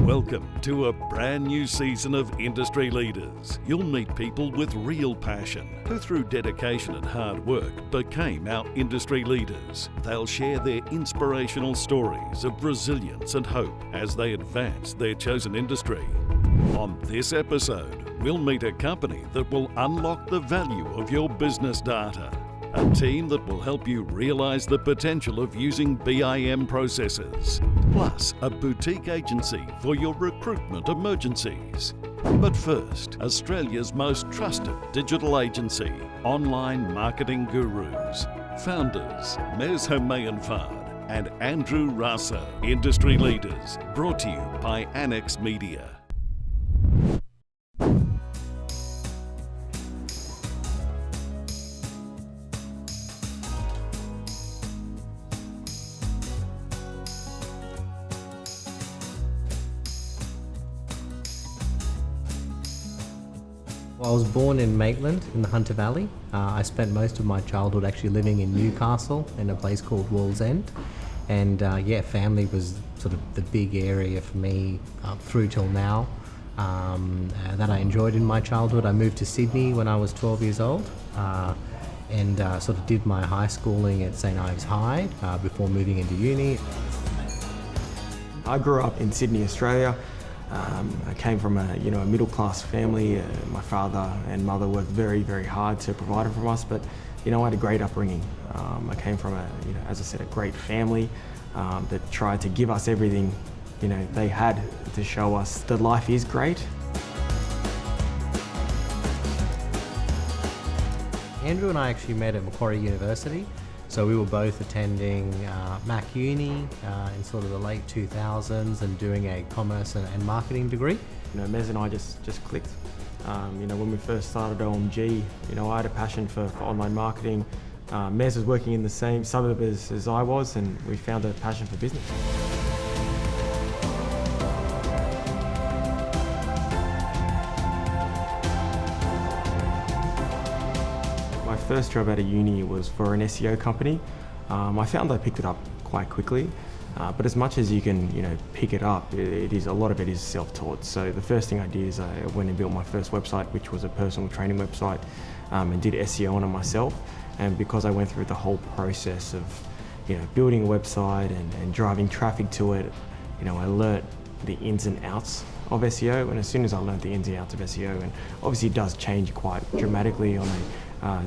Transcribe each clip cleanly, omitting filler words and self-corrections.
Welcome to a brand new season of Industry Leaders. You'll meet people with real passion who through dedication and hard work became our industry leaders. They'll share their inspirational stories of resilience and hope as they advance their chosen industry. On this episode, we'll meet a company that will unlock the value of your business data. A team that will help you realise the potential of using BIM processes. Plus, a boutique agency for your recruitment emergencies. But first, Australia's most trusted digital agency, Online Marketing Gurus. Founders, Mez Hermayanfard and Andrew Rasso. Industry Leaders, brought to you by Annex Media. I was born in Maitland in the Hunter Valley. I spent most of my childhood actually living in Newcastle in a place called Wallsend. And family was sort of the big area for me through till now that I enjoyed in my childhood. I moved to Sydney when I was 12 years old and sort of did my high schooling at St Ives High before moving into uni. I grew up in Sydney, Australia. I came from a middle-class family. My father and mother worked very, very hard to provide for us, but I had a great upbringing. I came from as I said, a great family that tried to give us everything they had to show us that life is great. Andrew and I actually met at Macquarie University. So we were both attending Mac Uni in sort of the late 2000s and doing a commerce and marketing degree. Mez and I just clicked. When we first started OMG, I had a passion for online marketing. Mez was working in the same suburb as I was, and we found a passion for business. My first job out of uni was for an SEO company. I found I picked it up quite quickly, but as much as you can, pick it up, a lot of it is self-taught. So the first thing I did is I went and built my first website, which was a personal training website, and did SEO on it myself. And because I went through the whole process of, building a website and driving traffic to it, I learnt the ins and outs of SEO. And as soon as I learnt the ins and outs of SEO, and obviously it does change quite dramatically on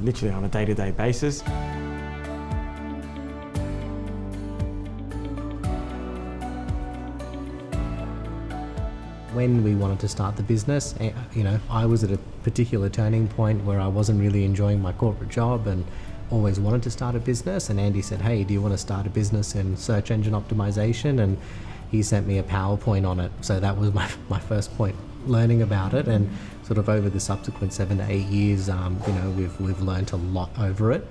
literally on a day-to-day basis. When we wanted to start the business, I was at a particular turning point where I wasn't really enjoying my corporate job and always wanted to start a business. And Andy said, "Hey, do you want to start a business in search engine optimization?" And he sent me a PowerPoint on it. So that was my first point learning about it. And sort of over the subsequent 7 to 8 years, we've learned a lot over it.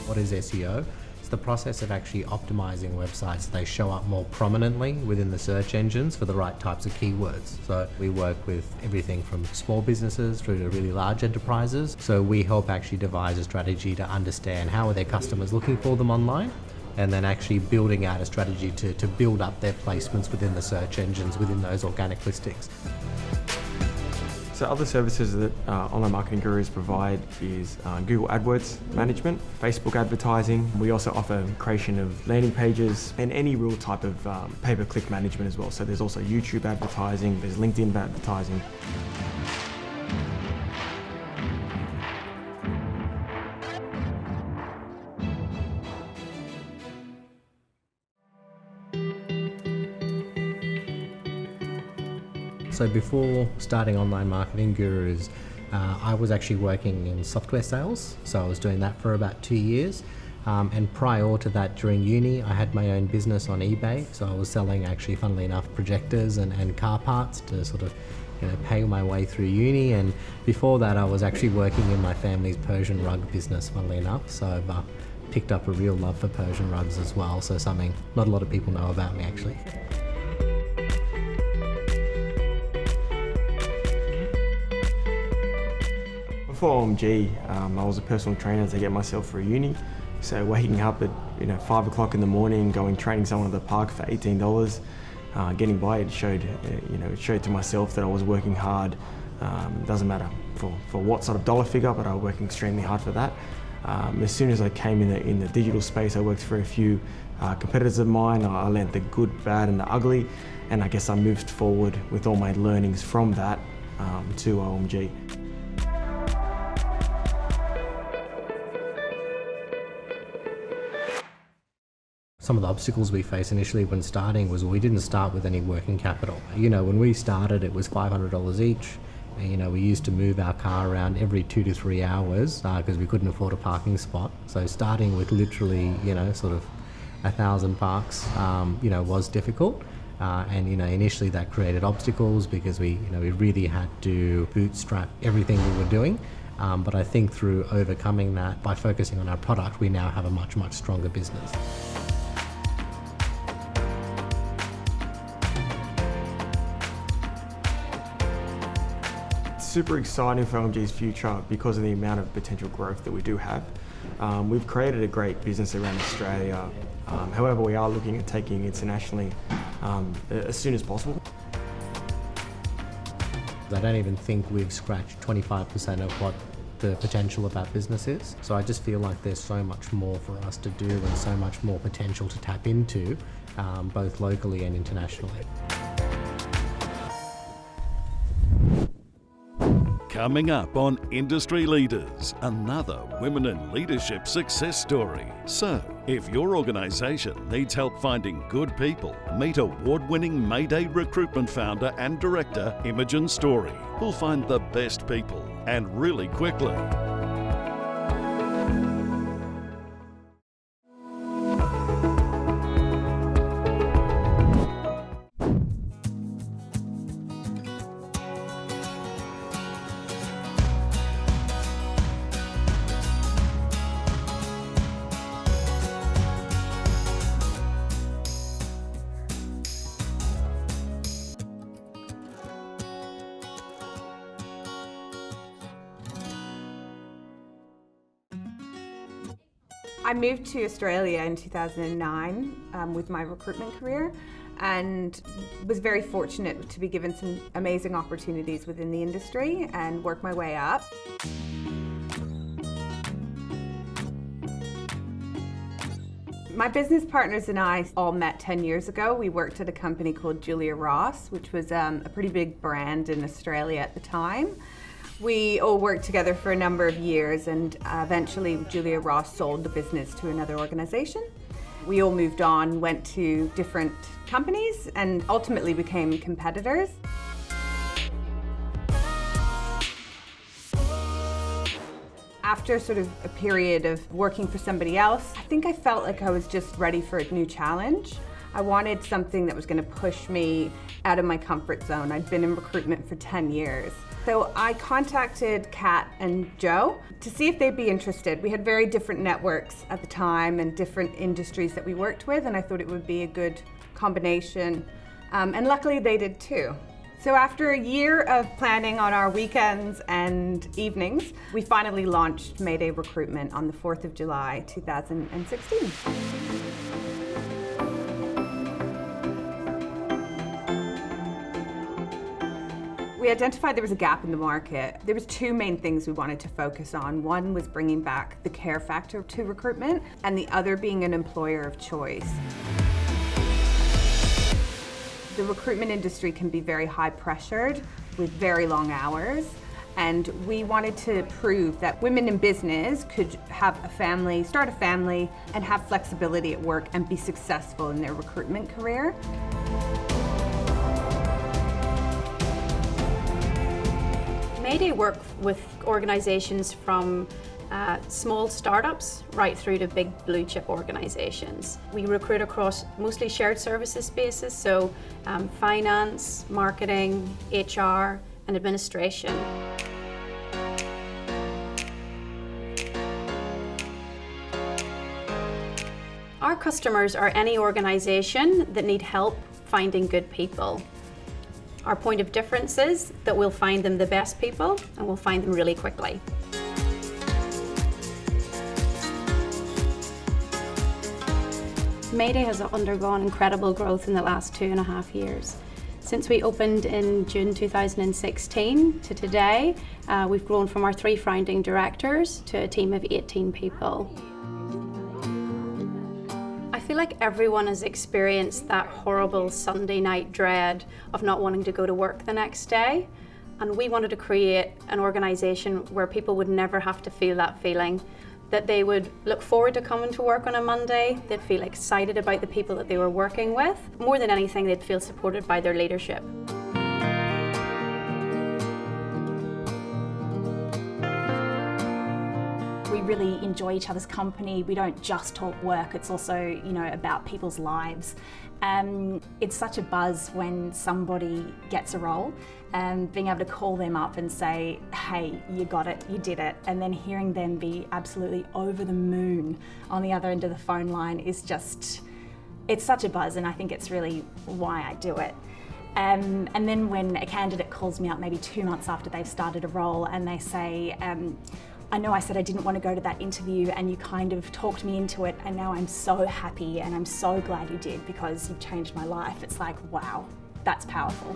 What is SEO? It's the process of actually optimizing websites so they show up more prominently within the search engines for the right types of keywords. So we work with everything from small businesses through to really large enterprises. So we help actually devise a strategy to understand how are their customers looking for them online, and then actually building out a strategy to build up their placements within the search engines within those organic listings. So other services that Online Marketing Gurus provide is Google AdWords management, Facebook advertising. We also offer creation of landing pages and any real type of pay-per-click management as well. So there's also YouTube advertising, there's LinkedIn advertising. So before starting Online Marketing Gurus, I was actually working in software sales. So I was doing that for about 2 years. And prior to that, during uni, I had my own business on eBay. So I was selling actually, funnily enough, projectors and car parts to sort of pay my way through uni. And before that, I was actually working in my family's Persian rug business, funnily enough. So I've picked up a real love for Persian rugs as well. So something not a lot of people know about me actually. before OMG, I was a personal trainer to get myself through uni. So waking up at 5 o'clock in the morning, going training someone at the park for $18, getting by, it showed to myself that I was working hard. Doesn't matter for what sort of dollar figure, but I was working extremely hard for that. As soon as I came in the digital space, I worked for a few competitors of mine. I learned the good, bad, and the ugly, and I guess I moved forward with all my learnings from that to OMG. Some of the obstacles we faced initially when starting was we didn't start with any working capital. When we started, it was $500 each. And, we used to move our car around every 2 to 3 hours because we couldn't afford a parking spot. So starting with literally, sort of 1,000 parks, was difficult. And initially that created obstacles because we really had to bootstrap everything we were doing. But I think through overcoming that, by focusing on our product, we now have a much, much stronger business. Super exciting for OMG's future because of the amount of potential growth that we do have. We've created a great business around Australia. However, we are looking at taking internationally as soon as possible. I don't even think we've scratched 25% of what the potential of our business is. So I just feel like there's so much more for us to do and so much more potential to tap into, both locally and internationally. Coming up on Industry Leaders, another women in leadership success story. So, if your organisation needs help finding good people, meet award-winning Mayday recruitment founder and director Imogen Story, who'll find the best people and really quickly. I moved to Australia in 2009 with my recruitment career and was very fortunate to be given some amazing opportunities within the industry and work my way up. My business partners and I all met 10 years ago. We worked at a company called Julia Ross, which was a pretty big brand in Australia at the time. We all worked together for a number of years and eventually Julia Ross sold the business to another organization. We all moved on, went to different companies and ultimately became competitors. After sort of a period of working for somebody else, I think I felt like I was just ready for a new challenge. I wanted something that was going to push me out of my comfort zone. I'd been in recruitment for 10 years. So I contacted Kat and Joe to see if they'd be interested. We had very different networks at the time and different industries that we worked with, and I thought it would be a good combination. And luckily they did too. So after a year of planning on our weekends and evenings, we finally launched Mayday Recruitment on the 4th of July, 2016. We identified there was a gap in the market. There was two main things we wanted to focus on. One was bringing back the care factor to recruitment, and the other being an employer of choice. The recruitment industry can be very high pressured with very long hours, and we wanted to prove that women in business could have a family, start a family, and have flexibility at work and be successful in their recruitment career. Mayday work with organisations from small startups right through to big blue chip organisations. We recruit across mostly shared services spaces, so finance, marketing, HR and administration. Our customers are any organisation that need help finding good people. Our point of difference is that we'll find them the best people and we'll find them really quickly. Mayday has undergone incredible growth in the last 2.5 years. Since we opened in June 2016 to today, we've grown from our 3 founding directors to a team of 18 people. I feel like everyone has experienced that horrible Sunday night dread of not wanting to go to work the next day. And we wanted to create an organisation where people would never have to feel that feeling, that they would look forward to coming to work on a Monday, they'd feel excited about the people that they were working with. More than anything, they'd feel supported by their leadership. We really enjoy each other's company. We don't just talk work, it's also, about people's lives. It's such a buzz when somebody gets a role and being able to call them up and say, hey, you got it, you did it. And then hearing them be absolutely over the moon on the other end of the phone line is just, it's such a buzz, and I think it's really why I do it. And then when a candidate calls me up maybe 2 months after they've started a role and they say, I know I said I didn't want to go to that interview and you kind of talked me into it, and now I'm so happy and I'm so glad you did because you've changed my life. It's like, wow, that's powerful.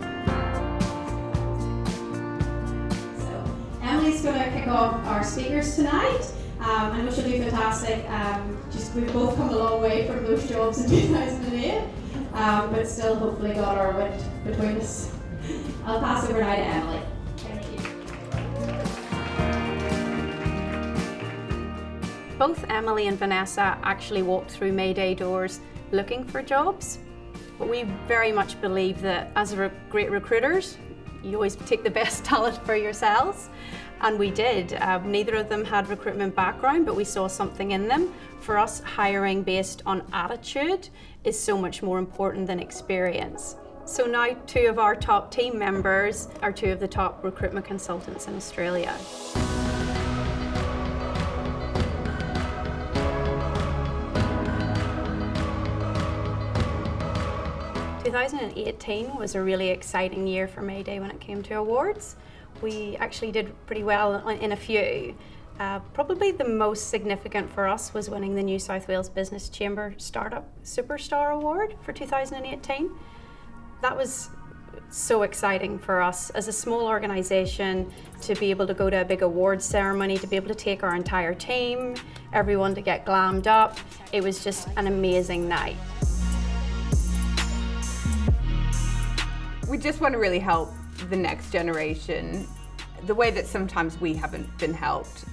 So Emily's going to kick off our speakers tonight. I know she'll do fantastic. We've both come a long way from those jobs in 2008, but still hopefully got our wit between us. I'll pass over now to Emily. Both Emily and Vanessa actually walked through Mayday doors looking for jobs, but we very much believe that as great recruiters, you always take the best talent for yourselves, and we did. Neither of them had recruitment background, but we saw something in them. For us, hiring based on attitude is so much more important than experience. So now 2 of our top team members are 2 of the top recruitment consultants in Australia. 2018 was a really exciting year for Mayday when it came to awards. We actually did pretty well in a few. Probably the most significant for us was winning the New South Wales Business Chamber Startup Superstar Award for 2018. That was so exciting for us as a small organisation to be able to go to a big awards ceremony, to be able to take our entire team, everyone to get glammed up. It was just an amazing night. We just want to really help the next generation, the way that sometimes we haven't been helped,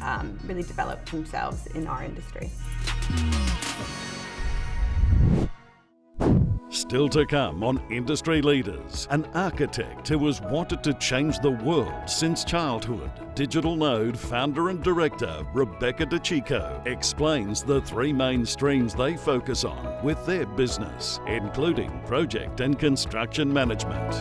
really develop themselves in our industry. Still to come on Industry Leaders, an architect who has wanted to change the world since childhood. Digital Node founder and director Rebecca DeChico explains the 3 main streams they focus on with their business, including project and construction management.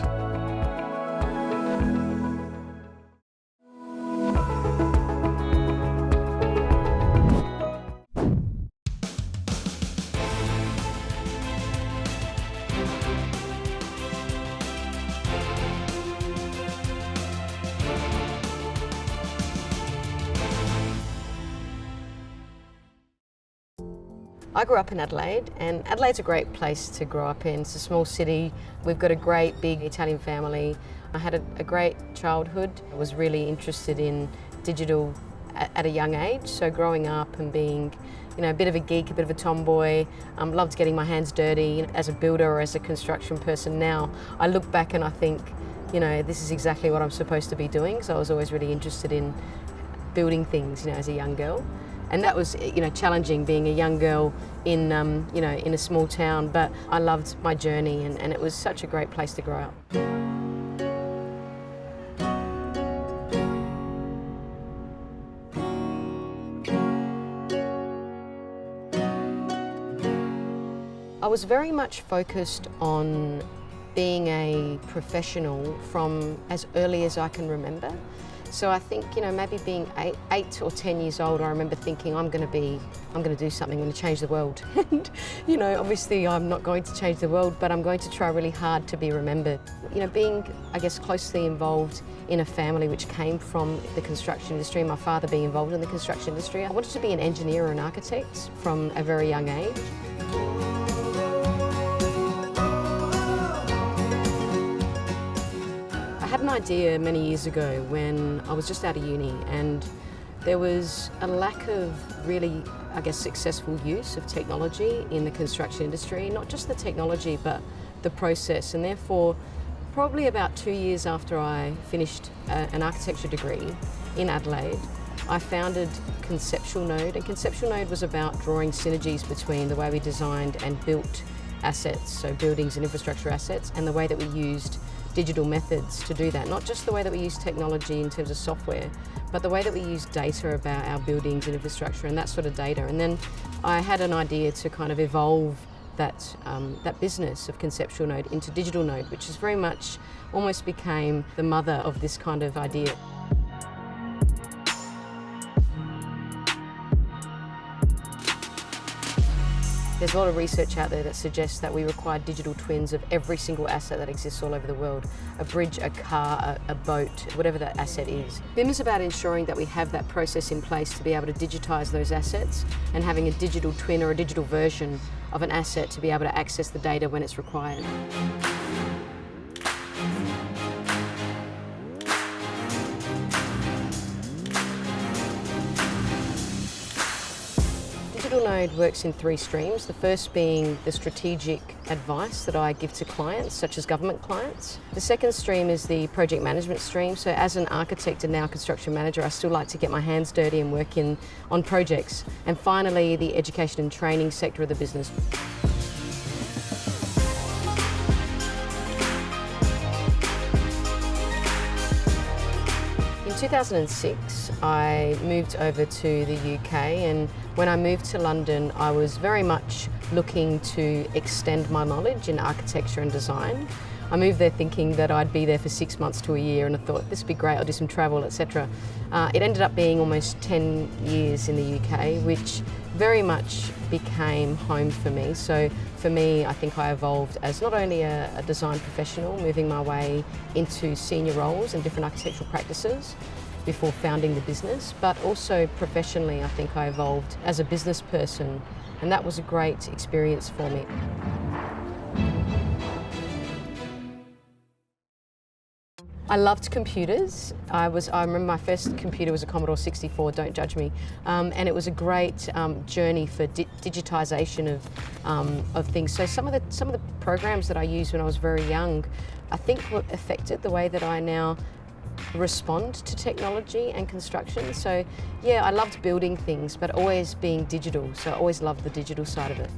I grew up in Adelaide, and Adelaide's a great place to grow up in. It's a small city. We've got a great big Italian family. I had a great childhood. I was really interested in digital at a young age, so growing up and being a bit of a geek, a bit of a tomboy, loved getting my hands dirty as a builder or as a construction person. Now I look back and I think, this is exactly what I'm supposed to be doing, so I was always really interested in building things, as a young girl. And that was, challenging being a young girl in, in a small town, but I loved my journey and it was such a great place to grow up. I was very much focused on being a professional from as early as I can remember. So I think, maybe being 8 or 10 years old, I remember thinking, I'm going to do something, I'm going to change the world. And, obviously I'm not going to change the world, but I'm going to try really hard to be remembered. Being, I guess, closely involved in a family which came from the construction industry, my father being involved in the construction industry, I wanted to be an engineer or an architect from a very young age. had an idea many years ago when I was just out of uni, and there was a lack of really, I guess, successful use of technology in the construction industry, not just the technology but the process, and therefore probably about 2 years after I finished an architecture degree in Adelaide, I founded Conceptual Node, and Conceptual Node was about drawing synergies between the way we designed and built assets, so buildings and infrastructure assets, and the way that we used digital methods to do that. Not just the way that we use technology in terms of software, but the way that we use data about our buildings and infrastructure and that sort of data. And then I had an idea to kind of evolve that business of Conceptual Node into Digital Node, which is very much almost became the mother of this kind of idea. There's a lot of research out there that suggests that we require digital twins of every single asset that exists all over the world. A bridge, a car, a boat, whatever that asset is. BIM is about ensuring that we have that process in place to be able to digitise those assets and having a digital twin or a digital version of an asset to be able to access the data when it's required. Digital Node works in 3 streams, the first being the strategic advice that I give to clients, such as government clients. The second stream is the project management stream, so as an architect and now construction manager, I still like to get my hands dirty and work on projects. And finally, the education and training sector of the business. In 2006, I moved over to the UK, and when I moved to London, I was very much looking to extend my knowledge in architecture and design. I moved there thinking that I'd be there for 6 months to a year, and I thought this would be great, I'll do some travel, etc. It ended up being almost 10 years in the UK, which very much became home for me. So for me, I think I evolved as not only a design professional, moving my way into senior roles in different architectural practices before founding the business, but also professionally, I think I evolved as a business person, and that was a great experience for me. I loved computers. I remember my first computer was a Commodore 64, don't judge me. And it was a great journey for digitisation of things. So some of the programs that I used when I was very young, I think what affected the way that I now respond to technology and construction. So yeah, I loved building things, but always being digital. So I always loved the digital side of it.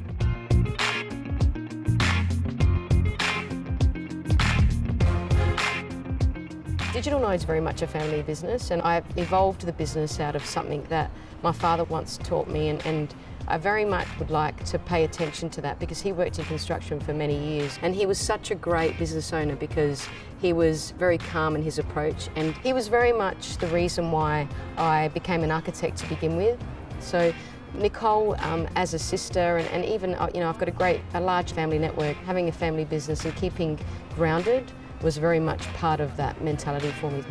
Digital Node's very much a family business, and I've evolved the business out of something that my father once taught me, and I very much would like to pay attention to that because he worked in construction for many years, and he was such a great business owner because he was very calm in his approach, and he was very much the reason why I became an architect to begin with. So Nicole, as a sister, and even I've got a large family network. Having a family business and keeping grounded was very much part of that mentality for me.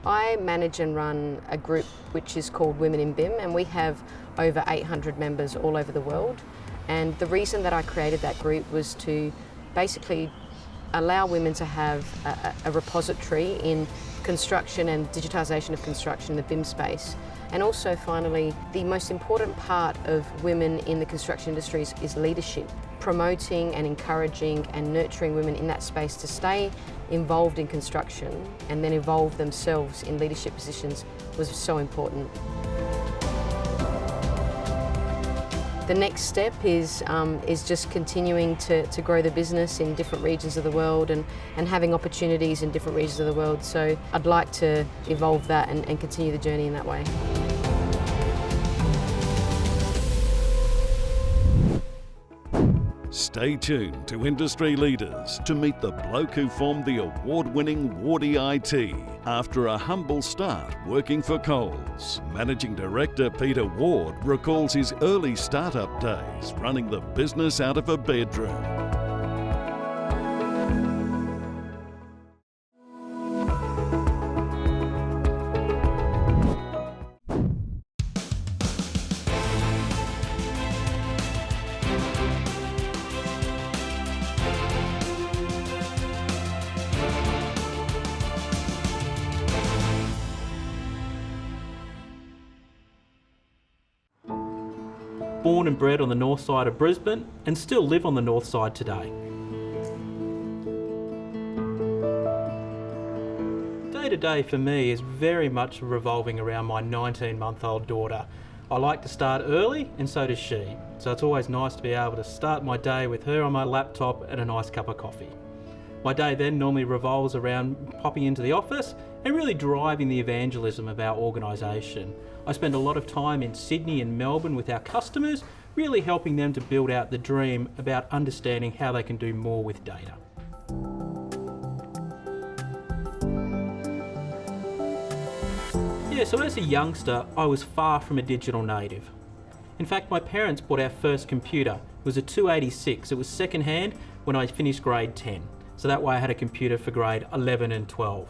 I manage and run a group which is called Women in BIM, and we have over 800 members all over the world. And the reason that I created that group was to basically allow women to have a repository in construction and digitisation of construction in the BIM space. And also, finally, the most important part of women in the construction industries is leadership. Promoting and encouraging and nurturing women in that space to stay involved in construction and then evolve themselves in leadership positions was so important. The next step is just continuing to grow the business in different regions of the world and having opportunities in different regions of the world. So I'd like to evolve that and continue the journey in that way. Stay tuned to Industry Leaders to meet the bloke who formed the award-winning Wardy IT after a humble start working for Coles. Managing Director Peter Ward recalls his early startup days running the business out of a bedroom. born and bred on the north side of Brisbane and still live on the north side today. Day to day for me is very much revolving around my 19-month-old daughter. I like to start early, and so does she. So it's always nice to be able to start my day with her on my laptop and a nice cup of coffee. My day then normally revolves around popping into the office and really driving the evangelism of our organisation. I spend a lot of time in Sydney and Melbourne with our customers, really helping them to build out the dream about understanding how they can do more with data. Yeah, so as a youngster, I was far from a digital native. In fact, my parents bought our first computer. It was a 286. It was second-hand when I finished grade 10. So that way I had a computer for grade 11 and 12.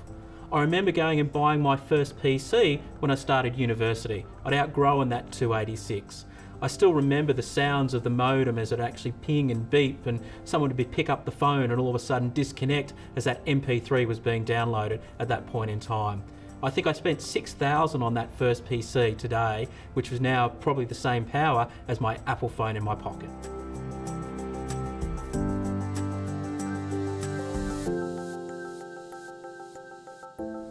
I remember going and buying my first PC when I started university. I'd outgrown that 286. I still remember the sounds of the modem as it actually ping and beep, and someone would pick up the phone and all of a sudden disconnect as that MP3 was being downloaded at that point in time. I think I spent $6,000 on that first PC today, which was now probably the same power as my Apple phone in my pocket.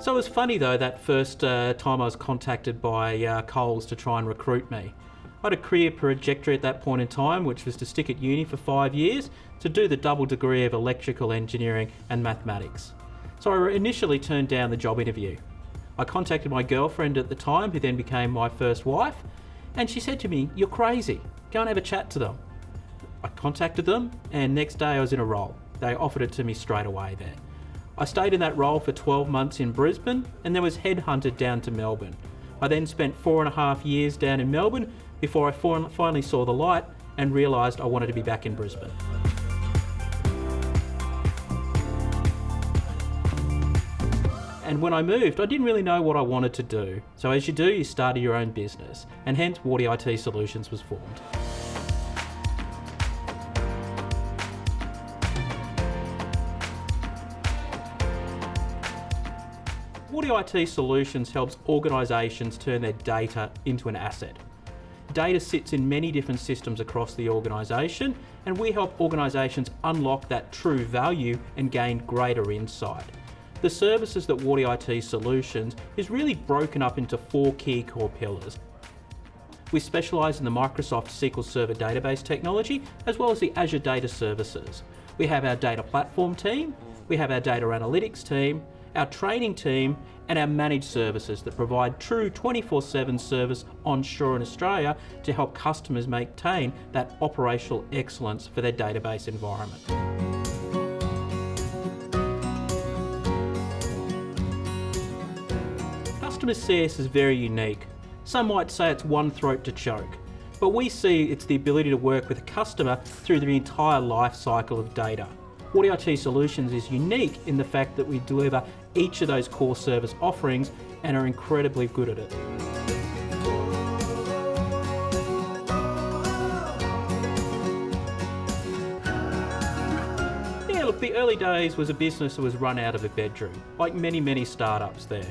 So it was funny though, that first time I was contacted by Coles to try and recruit me. I had a career trajectory at that point in time, which was to stick at uni for 5 years to do the double degree of electrical engineering and mathematics. So I initially turned down the job interview. I contacted my girlfriend at the time, who then became my first wife, and she said to me, "You're crazy, go and have a chat to them." I contacted them, and next day I was in a role. They offered it to me straight away there. I stayed in that role for 12 months in Brisbane and then was headhunted down to Melbourne. I then spent 4.5 years down in Melbourne before I finally saw the light and realised I wanted to be back in Brisbane. And when I moved, I didn't really know what I wanted to do. So as you do, you started your own business, and hence Wardy IT Solutions was formed. Wardy IT Solutions helps organisations turn their data into an asset. Data sits in many different systems across the organisation, and we help organisations unlock that true value and gain greater insight. The services that Wardy IT Solutions is really broken up into 4 key core pillars. We specialise in the Microsoft SQL Server database technology, as well as the Azure Data Services. We have our data platform team, we have our data analytics team, our training team, and our managed services that provide true 24/7 service onshore in Australia to help customers maintain that operational excellence for their database environment. Customer CS is very unique. Some might say it's one throat to choke, but we see it's the ability to work with a customer through the entire life cycle of data. Wardy IT Solutions is unique in the fact that we deliver each of those core service offerings and are incredibly good at it. Yeah, look, the early days was a business that was run out of a bedroom, like many startups there.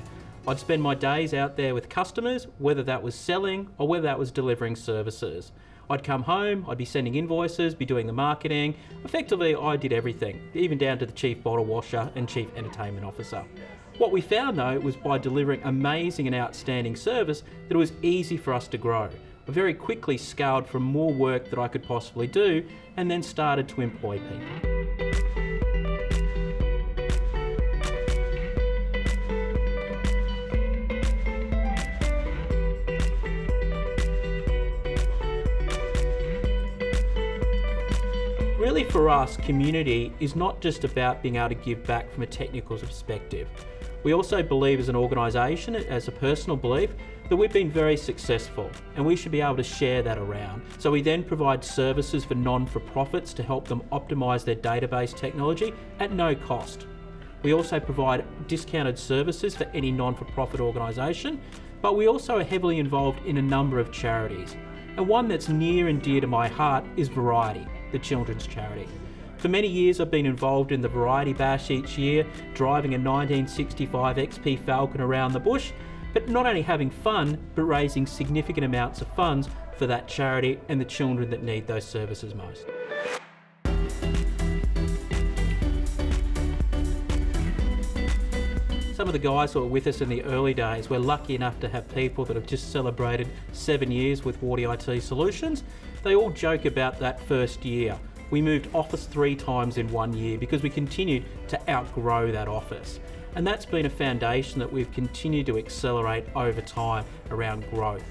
I'd spend my days out there with customers, whether that was selling or whether that was delivering services. I'd come home, I'd be sending invoices, be doing the marketing. Effectively, I did everything, even down to the chief bottle washer and chief entertainment officer. What we found though was by delivering amazing and outstanding service that it was easy for us to grow. I very quickly scaled from more work that I could possibly do and then started to employ people. Really for us, community is not just about being able to give back from a technical perspective. We also believe as an organisation, as a personal belief, that we've been very successful and we should be able to share that around. So we then provide services for non-for-profits to help them optimise their database technology at no cost. We also provide discounted services for any non-for-profit organisation, but we also are heavily involved in a number of charities. And one that's near and dear to my heart is Variety, the children's charity. For many years I've been involved in the Variety Bash each year, driving a 1965 XP Falcon around the bush, but not only having fun, but raising significant amounts of funds for that charity and the children that need those services most. Some of the guys who were with us in the early days, we're lucky enough to have people that have just celebrated 7 years with Wardy IT Solutions. They all joke about that first year. We moved office 3 times in 1 year because we continued to outgrow that office. And that's been a foundation that we've continued to accelerate over time around growth.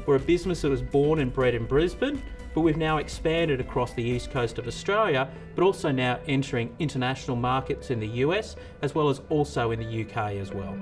We're a business that was born and bred in Brisbane, but we've now expanded across the east coast of Australia, but also now entering international markets in the US, as well as also in the UK as well.